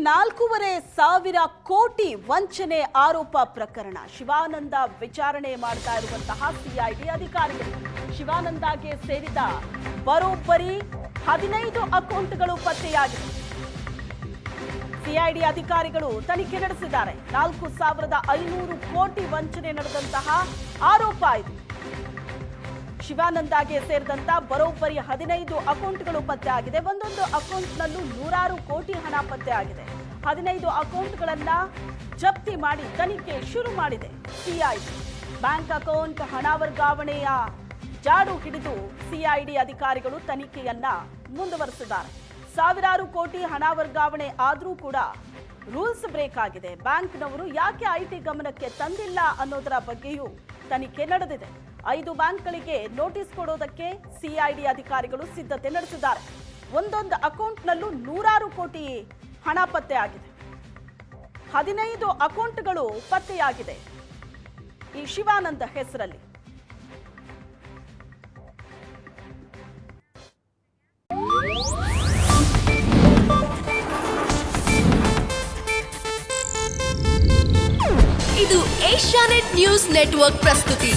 4,500 ಕೋಟಿ ವಂಚನೆ ಆರೋಪ ಪ್ರಕರಣ ಶಿವಾನಂದ ವಿಚಾರಣೆ ಮಾಡ್ತಾ ಇರುವಂತಹ ಸಿಐಡಿ ಅಧಿಕಾರಿಗಳು ಶಿವಾನಂದಗೆ ಸೇರಿದ ಬರೋಬ್ಬರಿ 15 ಅಕೌಂಟ್ಗಳು ಪತ್ತೆಯಾಗಿವೆ. ಸಿಐಡಿ ಅಧಿಕಾರಿಗಳು ತನಿಖೆ ನಡೆಸಿದ್ದಾರೆ. 4,500 ಕೋಟಿ ವಂಚನೆ ನಡೆದಂತಹ ಆರೋಪ ಇದೆ. ಶಿವಾನಂದಗೆ ಸೇರಿದಂತ ಬರೋಬ್ಬರಿ 15 ಅಕೌಂಟ್ಗಳು ಪತ್ತೆ ಆಗಿದೆ. ಒಂದೊಂದು ಅಕೌಂಟ್ನಲ್ಲೂ 100 ಕೋಟಿ ಹಣ ಪತ್ತೆ ಆಗಿದೆ. 15 ಅಕೌಂಟ್ಗಳನ್ನ ಜಪ್ತಿ ಮಾಡಿ ತನಿಖೆ ಶುರು ಮಾಡಿದೆ ಸಿಐಡಿ. ಬ್ಯಾಂಕ್ ಅಕೌಂಟ್ ಹಣ ವರ್ಗಾವಣೆಯ ಜಾಡು ಹಿಡಿದು ಸಿಐಡಿ ಅಧಿಕಾರಿಗಳು ತನಿಖೆಯನ್ನ ಮುಂದುವರೆಸಿದ್ದಾರೆ. ಸಾವಿರಾರು ಕೋಟಿ ಹಣ ವರ್ಗಾವಣೆ ಆದರೂ ಕೂಡ ರೂಲ್ಸ್ ಬ್ರೇಕ್ ಆಗಿದೆ. ಬ್ಯಾಂಕ್ನವರು ಯಾಕೆ ಐಟಿ ಗಮನಕ್ಕೆ ತಂದಿಲ್ಲ ಅನ್ನೋದರ ಬಗ್ಗೆಯೂ ತನಿಖೆ ನಡೆದಿದೆ. 5 ಬ್ಯಾಂಕ್ಗಳಿಗೆ ನೋಟಿಸ್ ಕೊಡೋದಕ್ಕೆ ಸಿಐಡಿ ಅಧಿಕಾರಿಗಳು ಸಿದ್ಧತೆ ನಡೆಸಿದ್ದಾರೆ. ಒಂದೊಂದು ಅಕೌಂಟ್ನಲ್ಲೂ 100 ಕೋಟಿ ಹಣ ಪತ್ತೆ ಆಗಿದೆ. 15 ಅಕೌಂಟ್ಗಳು ಪತ್ತೆಯಾಗಿದೆ ಈ ಶಿವಾನಂದ ಹೆಸರಲ್ಲಿ. ಇದು ಏಷ್ಯಾನೆಟ್ ನ್ಯೂಸ್ ನೆಟ್ವರ್ಕ್ ಪ್ರಸ್ತುತಿ.